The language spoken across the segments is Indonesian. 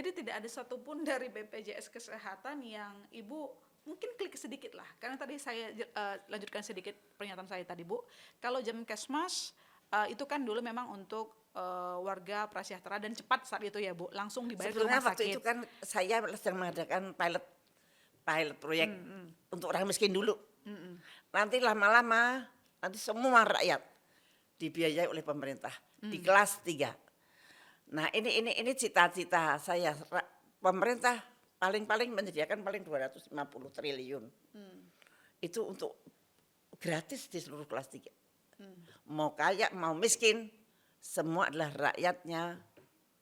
Jadi tidak ada satupun dari BPJS Kesehatan yang Ibu mungkin klik sedikit lah. Karena tadi saya lanjutkan sedikit pernyataan saya tadi Bu. Kalau Jamkesmas itu kan dulu memang untuk warga prasejahtera dan cepat saat itu ya Bu, langsung dibayar ke Sebetulnya rumah waktu sakit. itu kan saya sedang mengadakan pilot proyek untuk orang miskin dulu. Nanti lama-lama nanti semua rakyat dibiayai oleh pemerintah di kelas 3. Nah, ini cita-cita saya. Pemerintah paling menyediakan paling 250 triliun. Itu untuk gratis di seluruh kelas 3. Mau kaya, mau miskin, semua adalah rakyatnya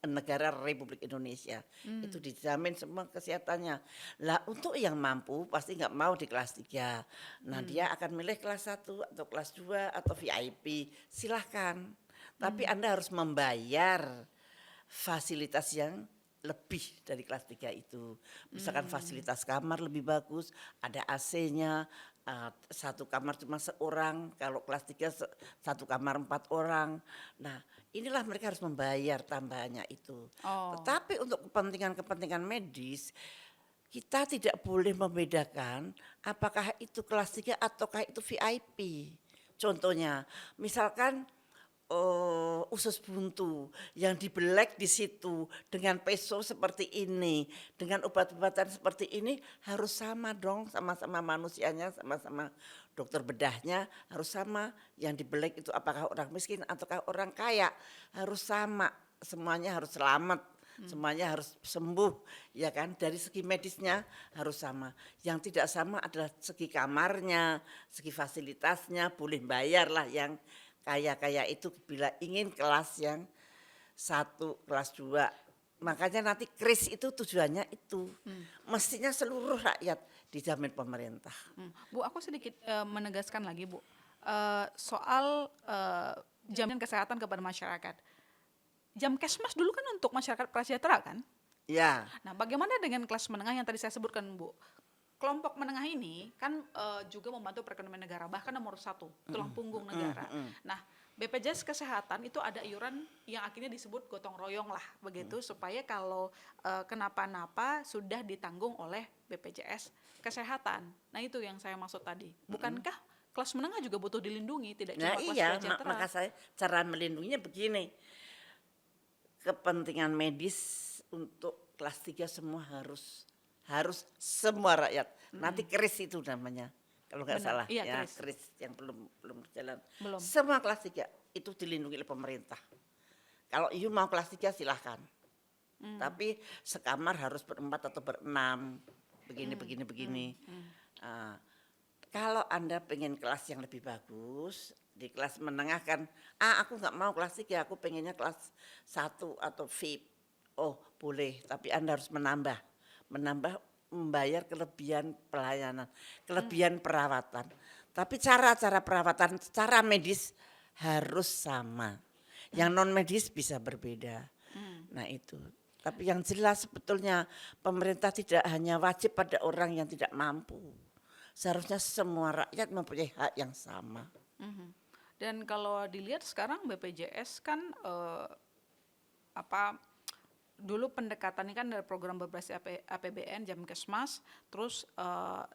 negara Republik Indonesia. Itu dijamin semua kesehatannya. Lah untuk yang mampu pasti nggak mau di kelas 3. Nah dia akan milih kelas 1 atau kelas 2 atau VIP. Silahkan. Tapi Anda harus membayar fasilitas yang lebih dari kelas 3 itu. Misalkan fasilitas kamar lebih bagus, ada AC-nya, satu kamar cuma seorang, kalau kelas 3 satu kamar 4 orang. Nah, inilah mereka harus membayar tambahannya itu. Oh. Tetapi untuk kepentingan medis, kita tidak boleh membedakan apakah itu kelas 3 ataukah itu VIP. Contohnya, misalkan usus buntu yang dibelek di situ dengan peso seperti ini, dengan obat-obatan seperti ini harus sama dong, sama-sama manusianya, sama-sama dokter bedahnya harus sama. Yang dibelek itu apakah orang miskin ataukah orang kaya harus sama, semuanya harus selamat. Semuanya harus sembuh, ya kan? Dari segi medisnya harus sama. Yang tidak sama adalah segi kamarnya, segi fasilitasnya, boleh bayar lah yang kaya-kaya itu bila ingin kelas yang 1, kelas 2. Makanya nanti kris itu tujuannya itu. Mestinya seluruh rakyat dijamin pemerintah. Bu, aku sedikit menegaskan lagi Bu, soal jaminan kesehatan kepada masyarakat. Jamkesmas dulu kan untuk masyarakat prasejahtera kan? Ya. Nah, bagaimana dengan kelas menengah yang tadi saya sebutkan Bu? Kelompok menengah ini kan juga membantu perekonomian negara, bahkan nomor 1, tulang punggung negara. Nah, BPJS Kesehatan itu ada iuran yang akhirnya disebut gotong royong lah, begitu, supaya kalau kenapa-napa sudah ditanggung oleh BPJS Kesehatan. Nah, itu yang saya maksud tadi. Bukankah kelas menengah juga butuh dilindungi, tidak Nah cuma kelas iya, prasejahtera? maka saya cara melindunginya begini. Kepentingan medis untuk kelas 3 semua harus semua rakyat. Nanti kris itu namanya. Kalau nggak Benar, salah iya, ya, kris. kris yang belum berjalan. Belum. Semua kelas 3 itu dilindungi oleh pemerintah. Kalau you mau kelas 3 silahkan. Tapi sekamar harus berempat atau berenam. Begini. Kalau Anda pengen kelas yang lebih bagus, di kelas menengah kan, aku nggak mau kelas 3, aku pengennya kelas 1 atau VIP. Oh boleh, tapi Anda harus menambah membayar kelebihan pelayanan, kelebihan perawatan. Tapi cara perawatan, cara medis harus sama. Yang non medis bisa berbeda. Nah itu. Tapi yang jelas sebetulnya pemerintah tidak hanya wajib pada orang yang tidak mampu. Seharusnya semua rakyat mempunyai hak yang sama. Dan kalau dilihat sekarang BPJS kan dulu pendekatannya kan dari program berbasis APBN, Jamkesmas, terus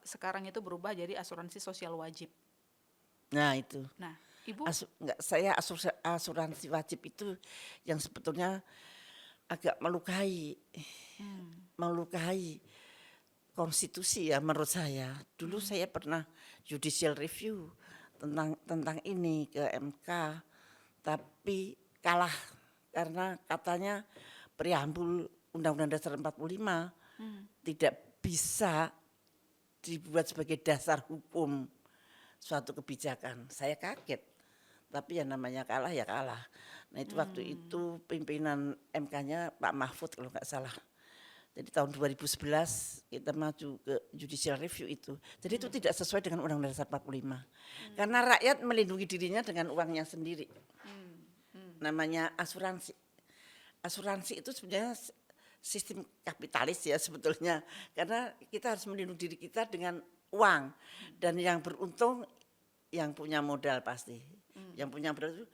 sekarang itu berubah jadi asuransi sosial wajib. Nah itu. Nah, Ibu Asuransi wajib itu yang sebetulnya agak melukai konstitusi ya menurut saya. Dulu saya pernah judicial review tentang ini ke MK, tapi kalah karena katanya preambul Undang-Undang Dasar 45 tidak bisa dibuat sebagai dasar hukum suatu kebijakan. Saya kaget, tapi yang namanya kalah ya kalah. Nah itu waktu itu pimpinan MK-nya Pak Mahfud kalau nggak salah. Jadi tahun 2011 kita maju ke judicial review itu. Jadi itu tidak sesuai dengan Undang-Undang Dasar 45. Karena rakyat melindungi dirinya dengan uangnya sendiri. Namanya asuransi. Asuransi itu sebenarnya sistem kapitalis ya sebetulnya. Karena kita harus melindungi diri kita dengan uang. Dan yang beruntung yang punya modal pasti. Yang punya modal itu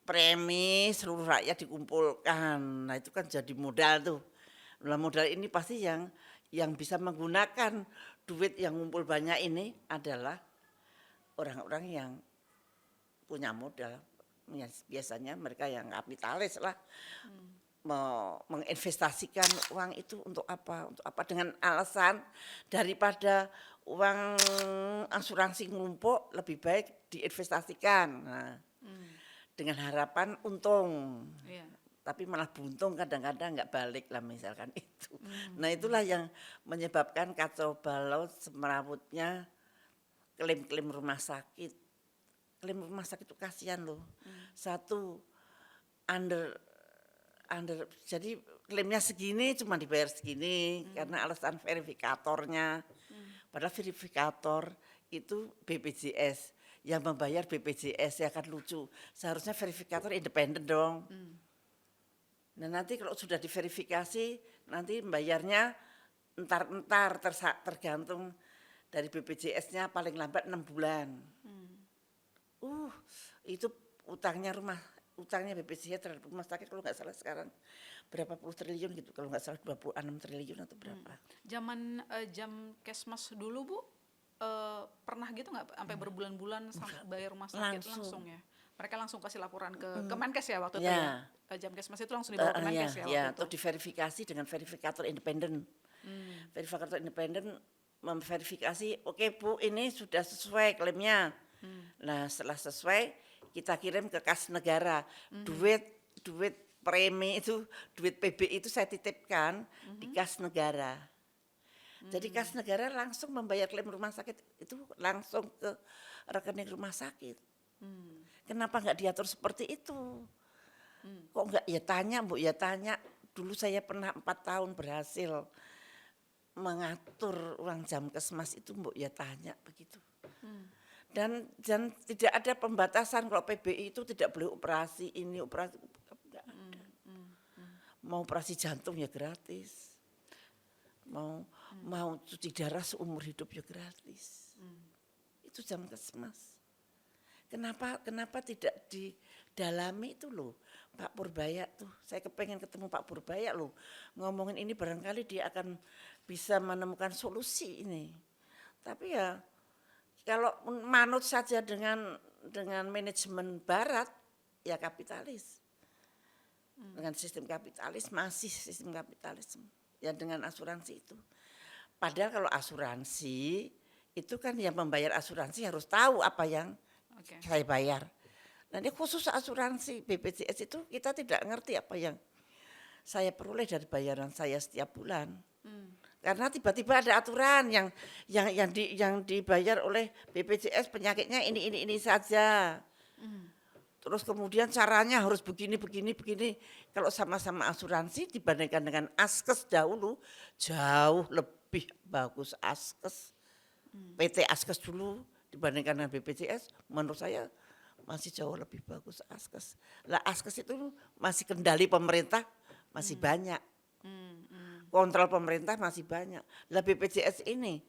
premi seluruh rakyat dikumpulkan. Nah itu kan jadi modal tuh. Nah, modal ini pasti yang bisa menggunakan duit yang ngumpul banyak ini adalah orang-orang yang punya modal. Biasanya mereka yang kapitalis lah menginvestasikan uang itu untuk apa? Untuk apa? Dengan alasan daripada uang asuransi ngumpul lebih baik diinvestasikan. Nah, dengan harapan untung. Iya. Tapi malah buntung kadang-kadang nggak balik lah misalkan itu. Nah itulah yang menyebabkan kacau balau semerawutnya klaim-klaim rumah sakit. Klaim rumah sakit itu kasihan loh. Satu under jadi klaimnya segini cuma dibayar segini karena alasan verifikatornya. Padahal verifikator itu BPJS yang membayar BPJS ya kan lucu. Seharusnya verifikator independen dong. Nah nanti kalau sudah diverifikasi nanti bayarnya entar tergantung dari BPJS-nya paling lambat 6 bulan. Itu utangnya BPJS terhadap rumah sakit kalau nggak salah sekarang berapa puluh triliun gitu, kalau nggak salah 26 triliun atau berapa. Zaman jam Kesmas dulu Bu, pernah gitu nggak sampai berbulan-bulan sampai bayar rumah sakit langsung ya? Mereka langsung kasih laporan ke Kemenkes ya waktu itu ya. Jam Kesmas itu langsung dibawa ke Kemenkes ya waktu itu. Atau diverifikasi dengan verifikator independen. Verifikator independen memverifikasi, oke Bu ini sudah sesuai klaimnya. Nah setelah sesuai kita kirim ke kas negara. Duit premi itu, duit PBI itu saya titipkan di kas negara. Jadi kas negara langsung membayar klaim rumah sakit itu langsung ke rekening rumah sakit. Kenapa nggak diatur seperti itu? Kok nggak ya tanya Bu, ya tanya. Dulu saya pernah 4 tahun berhasil mengatur uang jam Kesmas itu Bu, ya tanya begitu. Dan tidak ada pembatasan kalau PBI itu tidak boleh operasi ini, operasi enggak ada. Mau operasi jantung ya gratis. Mau cuci darah seumur hidup ya gratis. Itu jam Kesmas. Kenapa tidak didalami itu loh Pak Purbaya tuh. Saya kepengen ketemu Pak Purbaya loh. Ngomongin ini barangkali dia akan bisa menemukan solusi ini. Tapi ya kalau manut saja dengan manajemen barat ya kapitalis. Dengan sistem kapitalis masih sistem kapitalisme. Ya dengan asuransi itu. Padahal kalau asuransi itu kan yang membayar asuransi harus tahu apa yang saya bayar. Nah ini khusus asuransi BPJS itu kita tidak ngerti apa yang saya peroleh dari bayaran saya setiap bulan. Karena tiba-tiba ada aturan yang dibayar oleh BPJS penyakitnya ini saja. Terus kemudian caranya harus begini. Kalau sama-sama asuransi dibandingkan dengan Askes dahulu jauh lebih bagus Askes. PT Askes dulu dibandingkan dengan BPJS menurut saya masih jauh lebih bagus Askes. Lah Askes itu masih kendali pemerintah masih banyak. Kontrol pemerintah masih banyak. Lah BPJS ini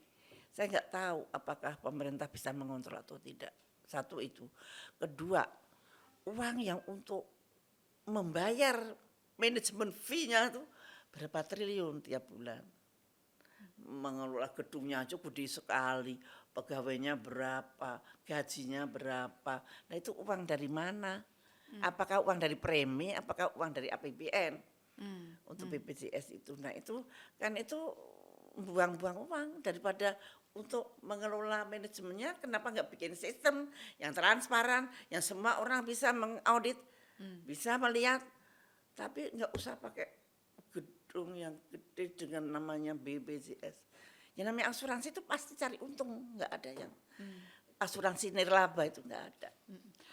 saya nggak tahu apakah pemerintah bisa mengontrol atau tidak. Satu itu. Kedua, uang yang untuk membayar manajemen fee-nya itu berapa triliun tiap bulan. Mengelola gedungnya aja gede sekali, pegawainya berapa, gajinya berapa. Nah itu uang dari mana? Apakah uang dari premi, apakah uang dari APBN untuk BPJS itu? Nah itu kan itu buang-buang uang daripada untuk mengelola manajemennya. Kenapa nggak bikin sistem yang transparan, yang semua orang bisa mengaudit, bisa melihat, tapi nggak usah pakai gedung yang gede dengan namanya BPJS. Yang namanya asuransi itu pasti cari untung, nggak ada yang asuransi nirlaba itu nggak ada.